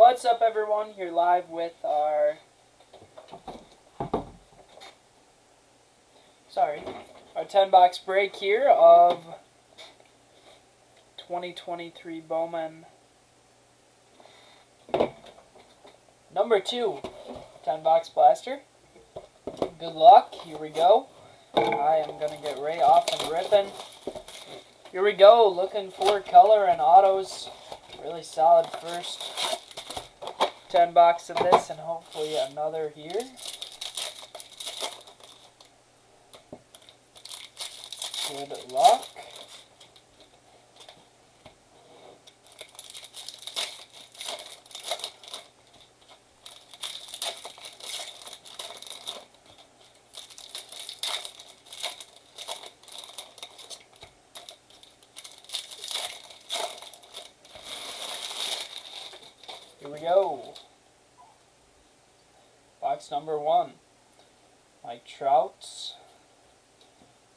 What's up, everyone? Here live with our our 10-box break here of 2023 Bowman number 2 10-box blaster. Good luck. Here we go. I am gonna get right off and ripping. Here we go. Looking for color and autos. Really solid first 10 box of this, and hopefully another here. Good luck. Here we go. Box number 1. Mike Trout.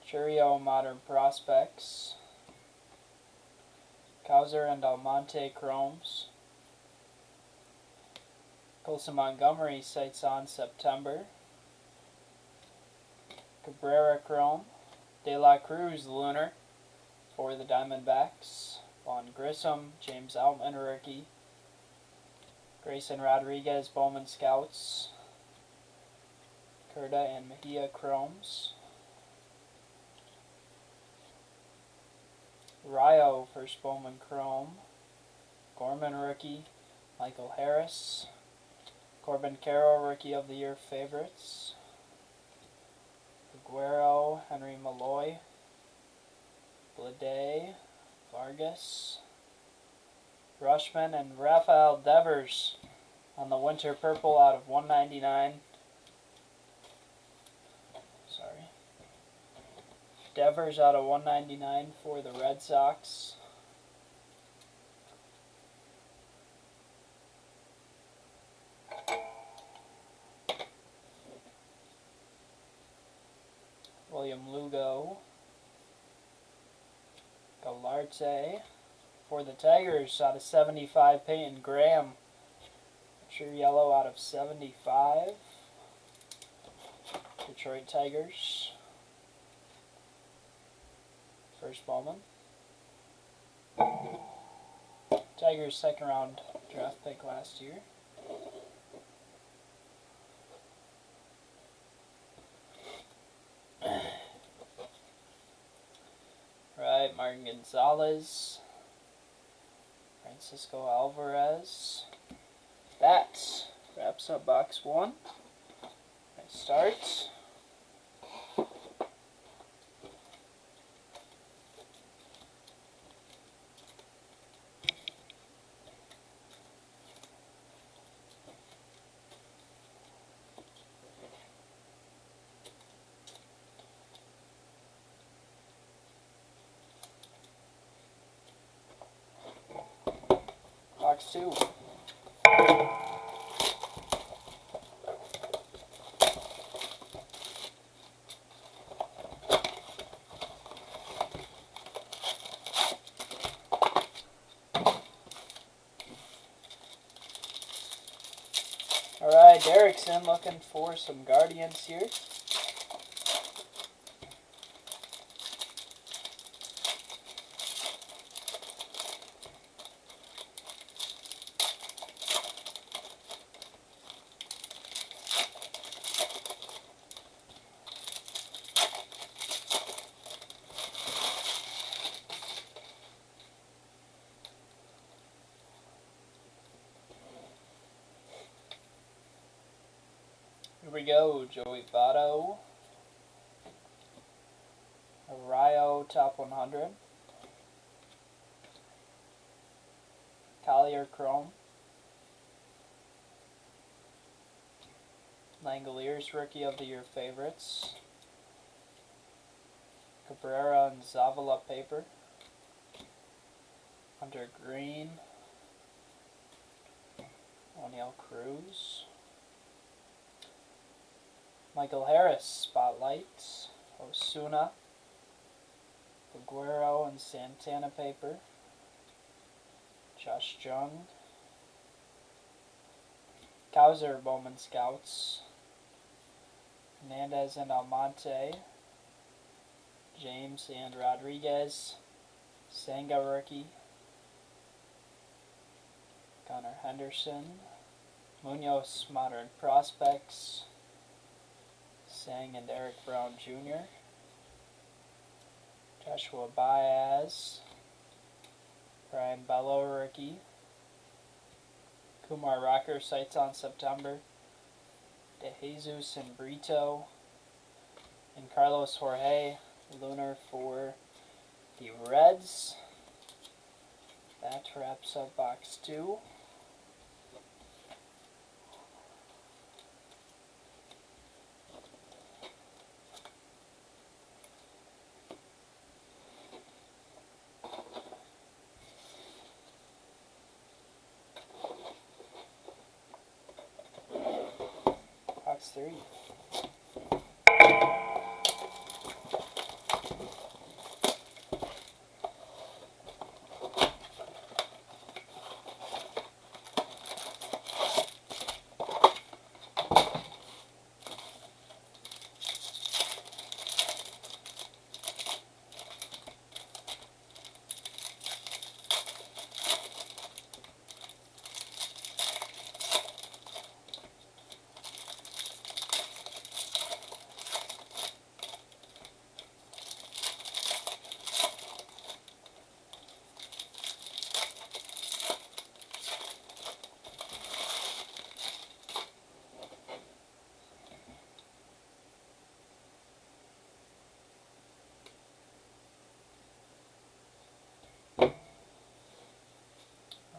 Churio Modern Prospects. Cowser and Almonte Chromes. Colson Montgomery sights on September. Cabrera Chrome. De La Cruz Lunar for the Diamondbacks. Vaughn Grissom, James Outman rookie. Grayson Rodriguez Bowman Scouts. Curda and Mejia Chromes. Ryo first Bowman Chrome. Gorman rookie. Michael Harris. Corbin Carroll Rookie of the Year favorites. Aguero, Henry Malloy. Blade, Vargas. Rushman and Rafael Devers on the Winter Purple out of 199. Devers out of 199 for the Red Sox. William Lugo. Galarte for the Tigers out of 75. Peyton Graham. Picture yellow out of 75. Detroit Tigers. First Bowman. Tigers second round draft pick last year. Right, Martin Gonzalez. Francisco Alvarez. That wraps up box 1. Nice start. Box 2. Alright, Derrickson looking for some Guardians here. Here we go, Joey Votto. Ryo top 100. Collier Chrome. Langoliers Rookie of the Year favorites. Cabrera and Zavala paper. Hunter Green. O'Neal Cruz. Michael Harris, Spotlight. Osuna. Aguero and Santana paper. Josh Jung. Hauser Bowman Scouts. Hernandez and Almonte. James and Rodriguez. Senga rookie. Connor Henderson. Munoz Modern Prospects. Sang and Eric Brown Jr. Joshua Baez. Brian Bello rookie. Kumar Rocker sights on September. De Jesus and Brito. And Carlos Jorge Lunar for the Reds. That wraps up box 2. Box 3.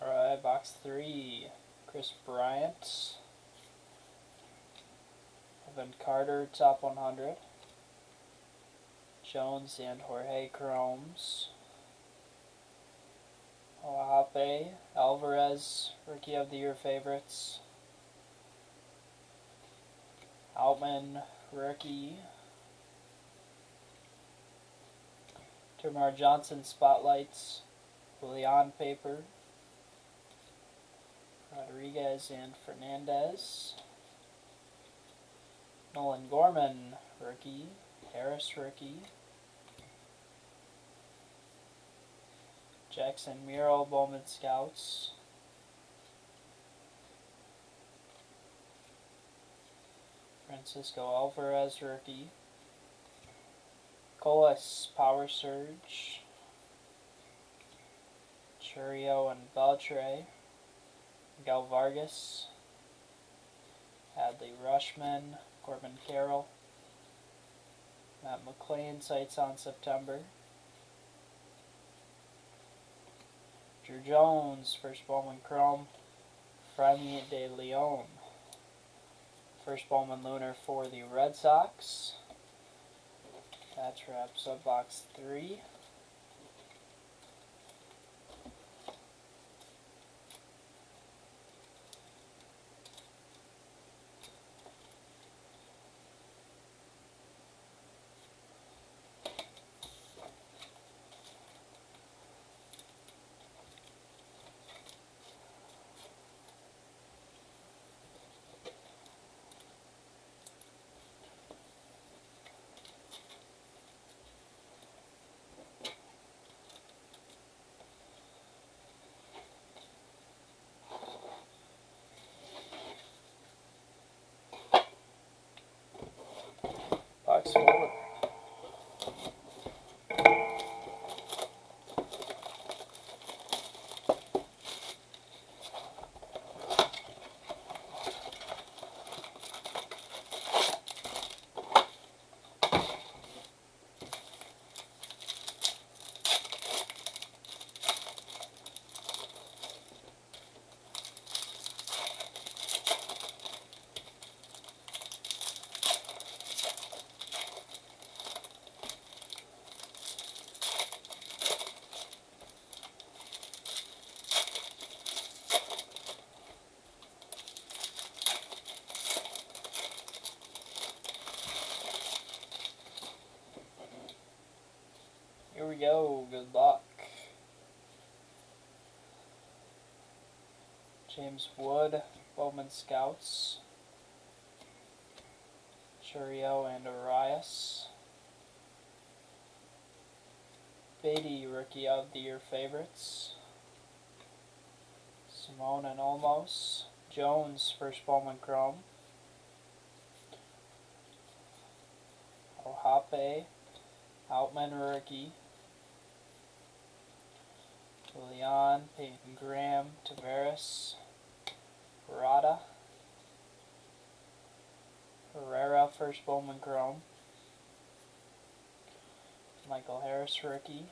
Alright, box 3. Chris Bryant. Evan Carter, top 100. Jones and Jorge Chromes. Oahape, Alvarez, Rookie of the Year favorites. Altman, rookie. Termar Johnson, spotlights. Julian paper. Rodriguez and Fernandez. Nolan Gorman, rookie. Harris, rookie. Jackson Muro, Bowman Scouts. Francisco Alvarez, rookie. Colas, Power Surge. Churio and Beltre. Miguel Vargas. Hadley Rushman. Corbin Carroll. Matt McLean, sights on September. Drew Jones, first Bowman Chrome. Franny de Leon, first Bowman Lunar for the Red Sox. That wraps up box 3. Box 4. Here we go, good luck. James Wood, Bowman Scouts. Churio and Arias. Beatty, Rookie of the Year favorites. Simone and Olmos. Jones, first Bowman Chrome. Ohape, Outman Rookie. Leon, Peyton Graham, Tavares, Rada. Herrera, first Bowman Chrome. Michael Harris, Rookie.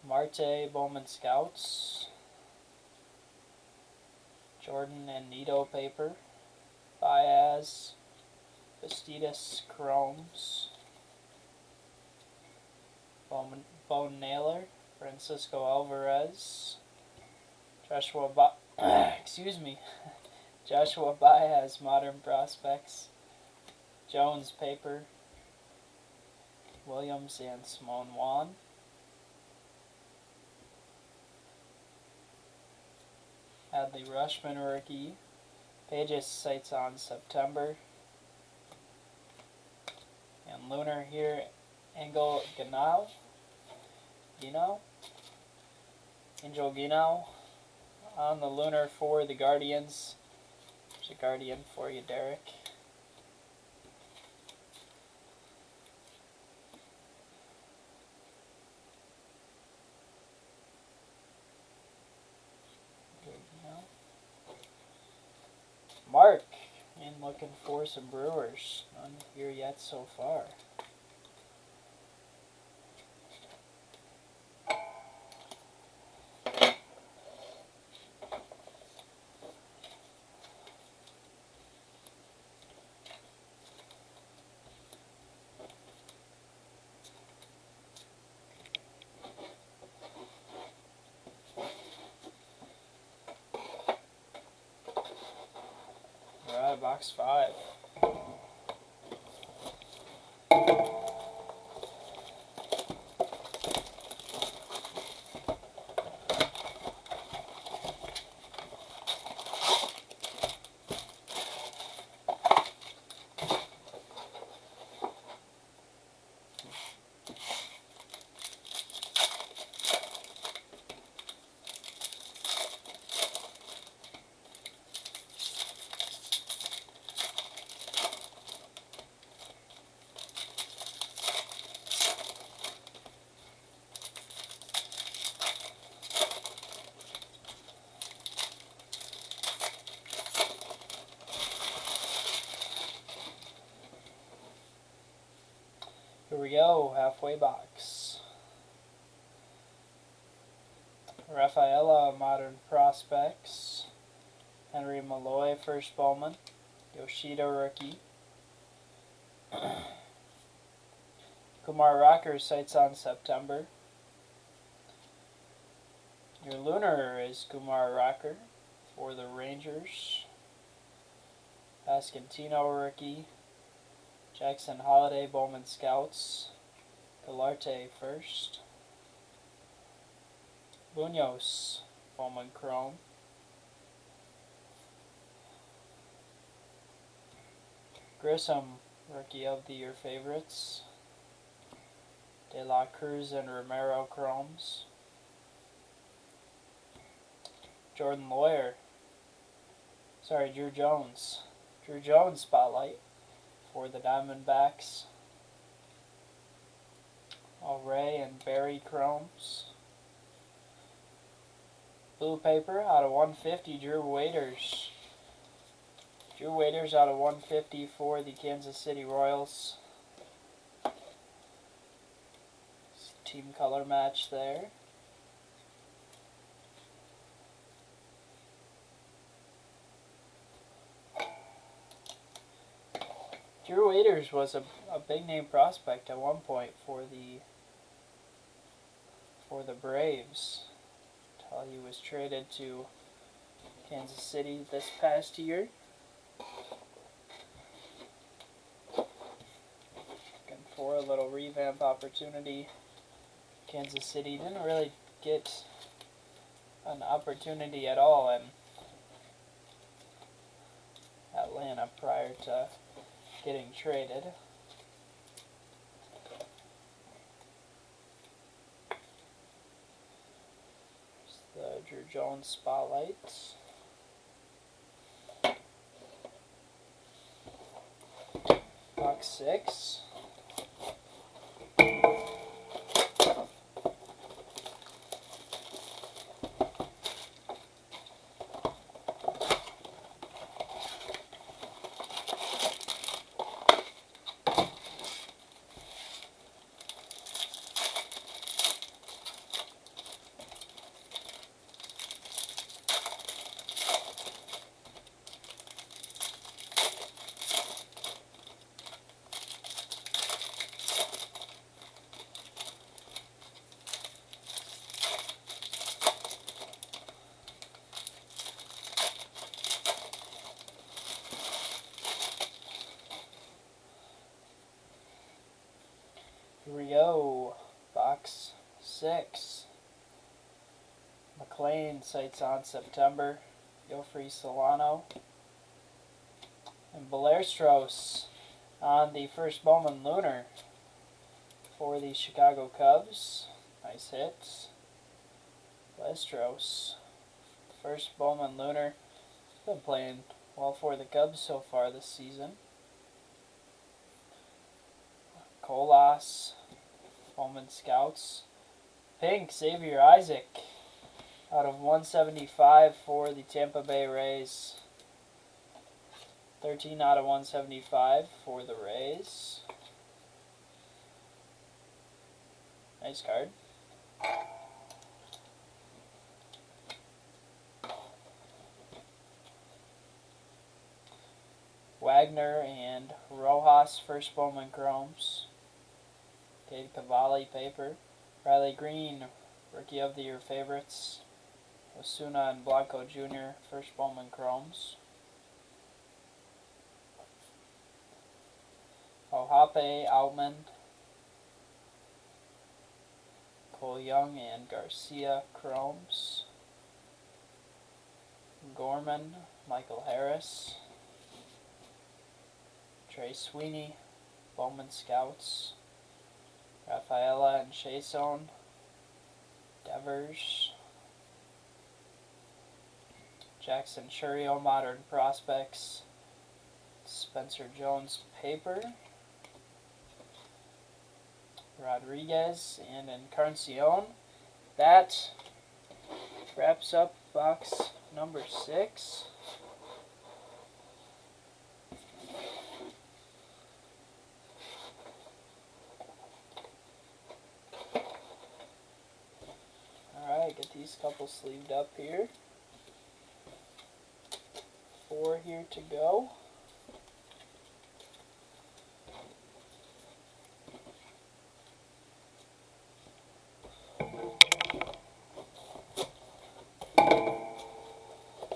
Marte, Bowman Scouts. Jordan and Nito paper. Baez, Bastidas Chromes. Bone Naylor, Francisco Alvarez. Joshua Baez, Modern Prospects. Jones paper. Williams and Simone Juan. Adley Rushman Rookie. Pages sights on September. And Lunar here, Angel Ginau. Angel Ginau on the Lunar for the Guardians. There's a Guardian for you, Derek. Mark, and looking for some Brewers. None here yet so far. Alright, box 5. Here we go, halfway box. Rafaela, Modern Prospects. Henry Malloy, first Bowman. Yoshida, Rookie. Kumar Rocker, sights on September. Your Lunar is Kumar Rocker for the Rangers. Pascantino, Rookie. Jackson Holiday, Bowman Scouts. Galarte first. Buños, Bowman Chrome. Grissom, Rookie of the Year favorites. De La Cruz and Romero Chromes. Drew Jones. Drew Jones spotlight for the Diamondbacks. Ray and Barry Chromes. Blue paper out of 150, Drew Waiters. Drew Waiters out of 150 for the Kansas City Royals. Team color match there. Drew Waiters was a big name prospect at one point for the Braves until he was traded to Kansas City this past year. Looking for a little revamp opportunity. Kansas City didn't really get an opportunity at all, and Atlanta prior to getting traded. The Drew Jones spotlight. Box 6. Here we go. Box 6. McLean sights on September. Yofri Solano. And Bellerstros on the first Bowman Lunar for the Chicago Cubs. Nice hits. Bellerstros. First Bowman Lunar. Been playing well for the Cubs so far this season. Colas. Bowman Scouts. Pink, Xavier Isaac out of 175 for the Tampa Bay Rays. 13 out of 175 for the Rays. Nice card. Wagner and Rojas, first Bowman Chromes. Cade Cavalli paper. Riley Green, Rookie of the Year favorites. Osuna and Blanco Jr., first Bowman Chromes. Ohape, Outman. Cole Young and Garcia Chromes. Gorman, Michael Harris. Trey Sweeney, Bowman Scouts. Rafaela and Chason. Devers. Jackson Churio, Modern Prospects. Spencer Jones paper. Rodriguez and Encarnacion. That wraps up box number 6. Alright, get these couple sleeved up here. 4 here to go.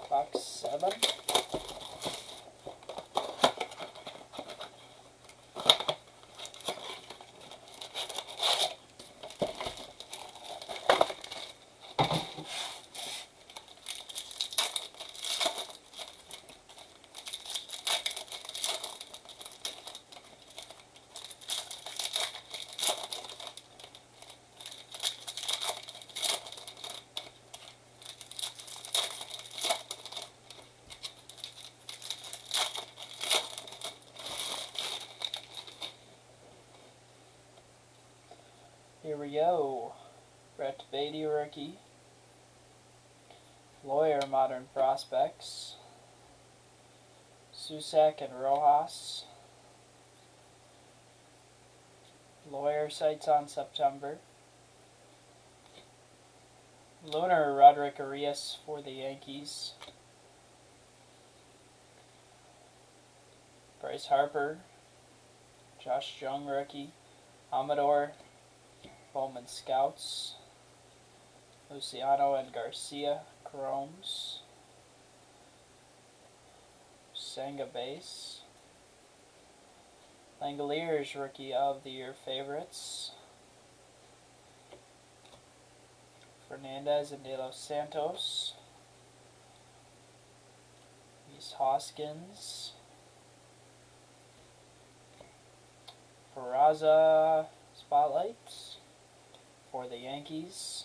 Box 7. Here we go. Brett Beatty, rookie. Lawyer, Modern Prospects. Susak and Rojas. Lawyer sights on September. Lunar, Roderick Arias for the Yankees. Bryce Harper. Josh Jung, rookie. Amador, Bowman Scouts. Luciano and Garcia, Chromes. Senga base. Langoliers, Rookie of the Year favorites. Fernandez and De Los Santos. East Hoskins. Peraza spotlights for the Yankees.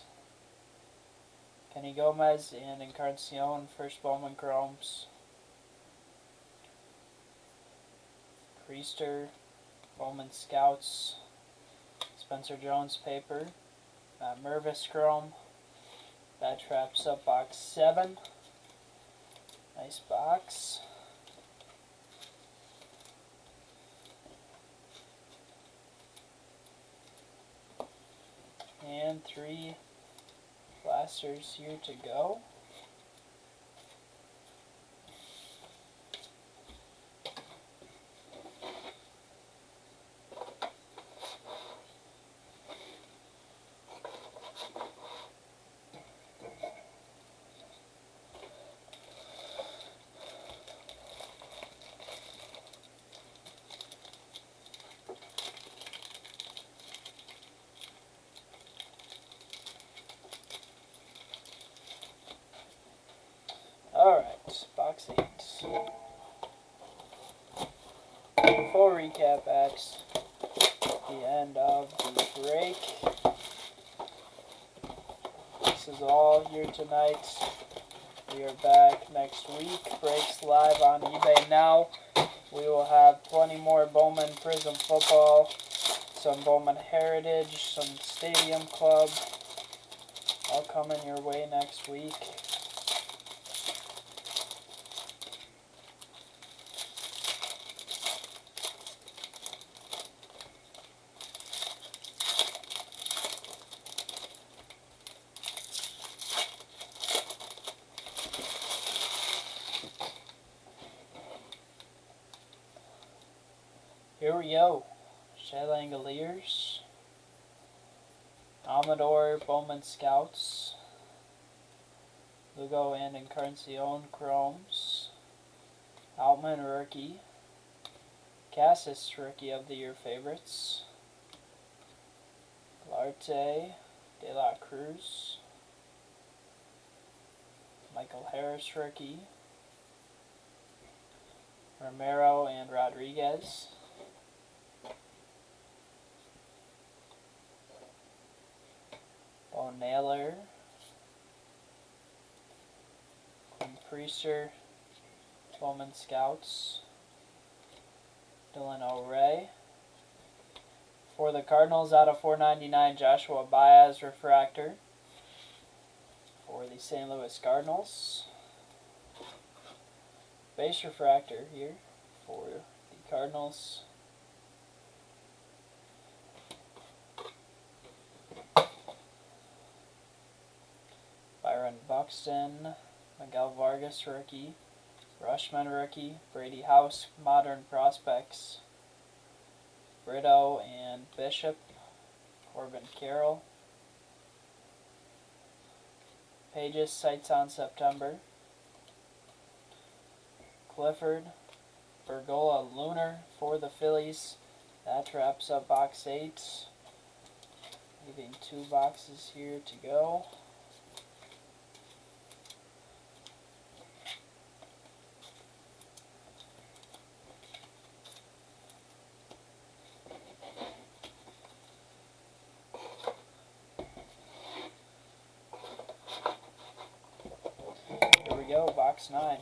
Kenny Gomez and Encarnacion, first Bowman Chromes. Priester, Bowman Scouts. Spencer Jones paper. Mervis Chrome. That wraps up box 7. Nice box. And 3 blasters here to go. Alright, box 8. Full recap at the end of the break. This is all here tonight. We are back next week. Breaks live on eBay now. We will have plenty more Bowman Prism football, some Bowman Heritage, some Stadium Club, all coming your way next week. Here we go. Shell Langoliers, Amador Bowman Scouts, Lugo and Encarnacion Chromes, Outman Rookie, Cassis Rookie of the Year favorites, Larte, De La Cruz, Michael Harris Rookie, Romero and Rodriguez, Bo Naylor, Quinn Priester, Bowman Scouts, Dylan O'Ray. For the Cardinals, out of 499, Joshua Baez refractor. For the St. Louis Cardinals, base refractor here for the Cardinals. Byron Buxton, Miguel Vargas rookie, Rushman rookie, Brady House modern prospects, Brito and Bishop, Corbin Carroll, Pages sights on September, Clifford, Bergola Lunar for the Phillies. That wraps up box 8. Leaving 2 boxes here to go. Here we go, box 9.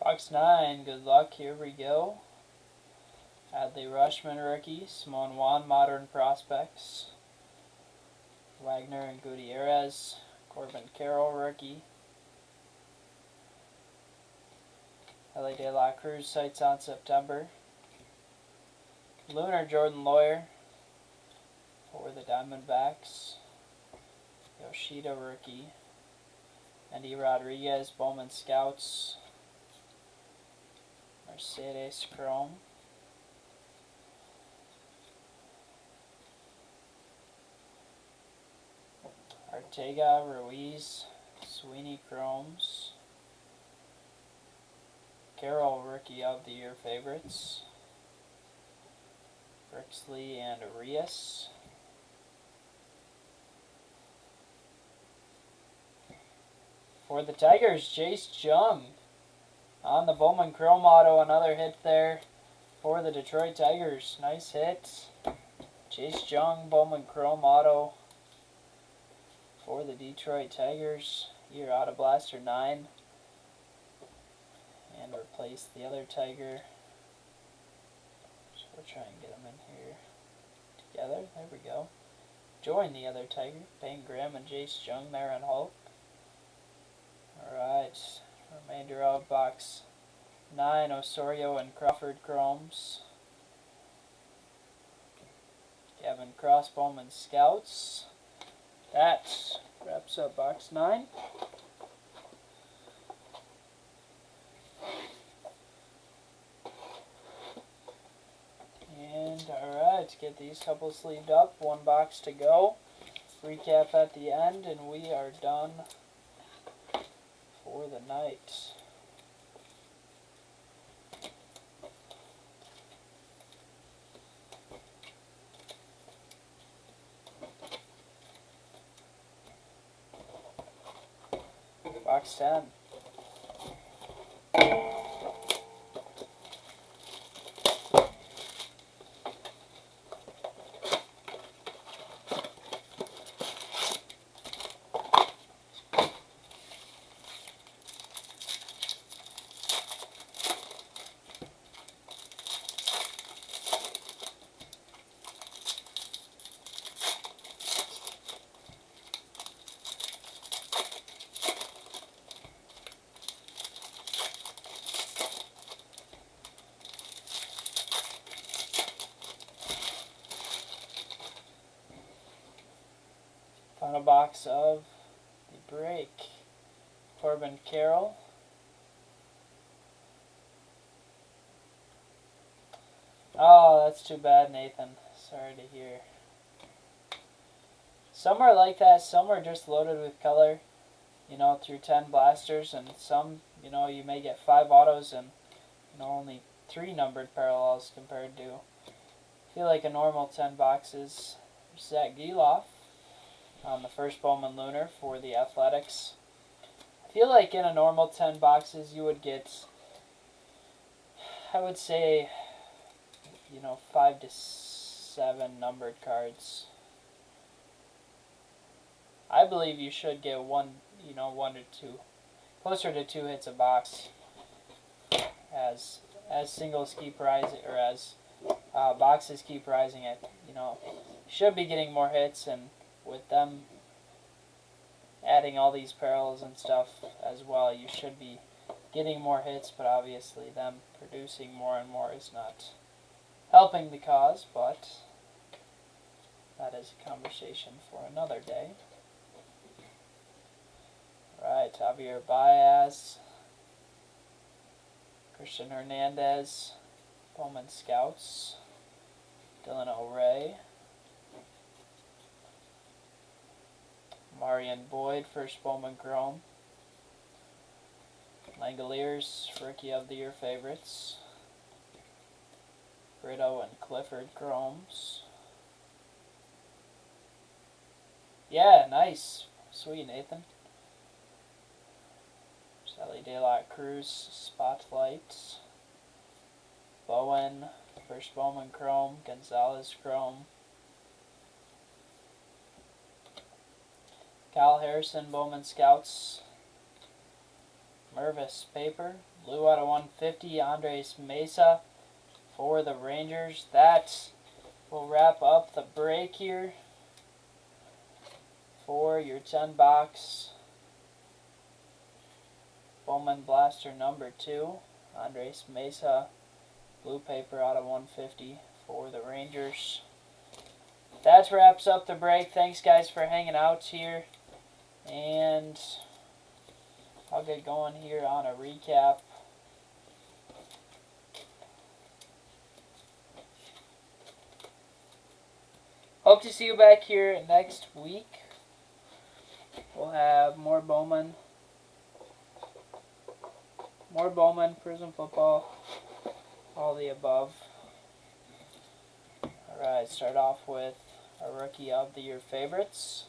Box 9, good luck, here we go. Adley Rushman rookie, Simone Juan modern prospects, Wagner and Gutierrez, Corbin Carroll rookie, Ellie De La Cruz sights on September, Lunar Jordan Lawyer, for the Diamondbacks. Yoshida rookie. Andy Rodriguez, Bowman Scouts. Mercedes Chrome. Ortega, Ruiz, Sweeney Chromes. Carroll Rookie of the Year favorites. Brixley and Arias. For the Tigers, Chase Jung on the Bowman Chrome Auto. Another hit there for the Detroit Tigers. Nice hit. Chase Jung, Bowman Chrome Auto for the Detroit Tigers. Year Auto Blaster 9. And replace the other Tiger. So we'll try and get them in here together. There we go. Join the other Tiger. Payne Graham and Jace Jung there on Hulk. Alright. Remainder of box 9. Osorio and Crawford Chromes. Gavin Cross, Bowman Scouts. That wraps up box 9. And alright, get these couple sleeved up. One box to go. Recap at the end, and we are done for the night. Box 10. Final box of the break. Corbin Carroll. Oh, that's too bad, Nathan. Sorry to hear. Some are like that. Some are just loaded with color, you know, through 10 blasters. And some, you know, you may get 5 autos and, you know, only 3 numbered parallels compared to, I feel like a normal 10 boxes. Zach Geloff on the first Bowman Lunar for the Athletics. I feel like in a normal 10 boxes you would get, I would say, you know, 5 to 7 numbered cards. I believe you should get 1 to 2, closer to 2 hits a box as singles keep rising, or as boxes keep rising. You know, should be getting more hits, and with them adding all these parallels and stuff as well, you should be getting more hits, but obviously them producing more and more is not helping the cause, but that is a conversation for another day. Right, Javier Baez, Christian Hernandez, Bowman Scouts, Dylan O'Ray, Marion Boyd, first Bowman Chrome, Langoliers, Rookie of the Year favorites, Brito and Clifford Chromes. Yeah, nice. Sweet, Nathan. Sally De La Cruz, Spotlight, Bowen, first Bowman Chrome, Gonzalez Chrome, Kyle Harrison, Bowman Scouts, Mervis Paper, blue out of 150, Andres Mesa for the Rangers. That will wrap up the break here for your 10 box Bowman Blaster number 2, Andres Mesa, blue paper out of 150 for the Rangers. that wraps up the break. Thanks, guys, for hanging out here. And I'll get going here on a recap. Hope to see you back here next week. We'll have more Bowman, Prism football, all the above. Alright, start off with our Rookie of the Year favorites.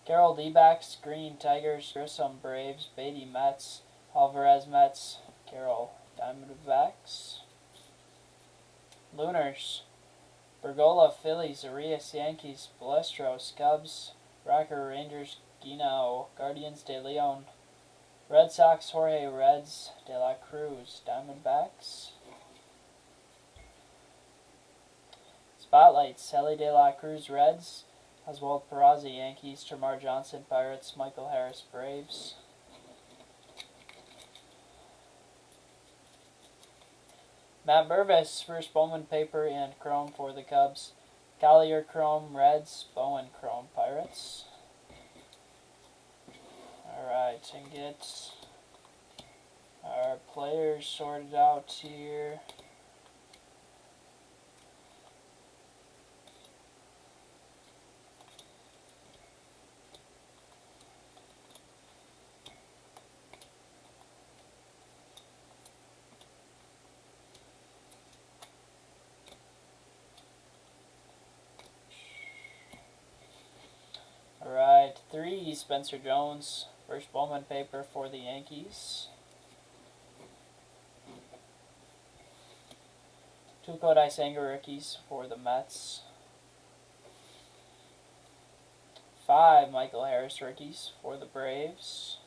Carroll D-backs, Green Tigers, Grissom Braves, Beatty Mets, Alvarez Mets, Carroll Diamondbacks. Lunars, Bergola Phillies, Arias Yankees, Balestros Cubs, Rocker Rangers, Guinao Guardians de Leon, Red Sox Jorge Reds, De La Cruz Diamondbacks. Spotlights, Ellie De La Cruz Reds, Oswald Peraza Yankees, Termar Johnson Pirates, Michael Harris Braves. Matt Burvis, first Bowman paper and chrome for the Cubs. Collier Chrome Reds, Bowen Chrome Pirates. Alright, and get our players sorted out here. Alright, 3 Spencer Jones, first Bowman paper for the Yankees. 2 Kodai Senga rookies for the Mets. 5 Michael Harris rookies for the Braves.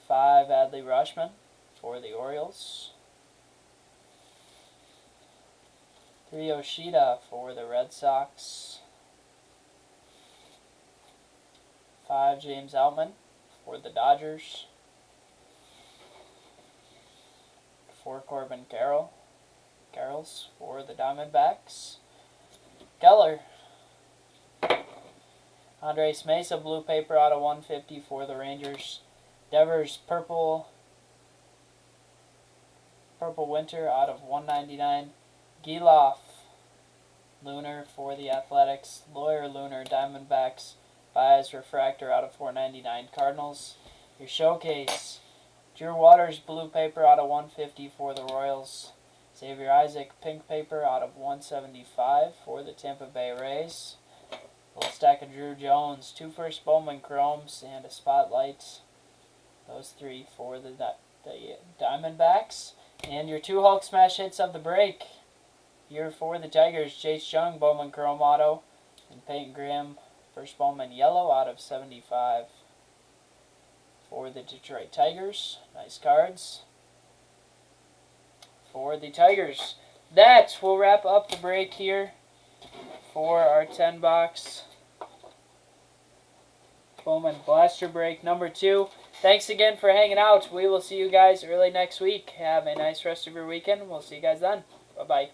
5 Adley Rutschman for the Orioles. 3 Yoshida for the Red Sox. 5 James Outman for the Dodgers. 4 Corbin Carrolls for the Diamondbacks. Keller, Andres Mesa blue paper out of 150 for the Rangers. Devers purple winter out of 199. Giloff Lunar for the Athletics. Lawyer Lunar Diamondbacks. Baez refractor out of 499 Cardinals. Your showcase, Drew Waters blue paper out of 150 for the Royals. Xavier Isaac pink paper out of 175 for the Tampa Bay Rays. A little stack of Drew Jones, 2 first Bowman chromes and a spotlight. Those 3 for the Diamondbacks. And your 2 Hulk smash hits of the break. Here for the Tigers, Chase Young Bowman chrome auto and Peyton Graham first Bowman yellow out of 75 for the Detroit Tigers. Nice cards for the Tigers. That will wrap up the break here for our 10-box Bowman Blaster break number 2. Thanks again for hanging out. We will see you guys early next week. Have a nice rest of your weekend. We'll see you guys then. Bye-bye.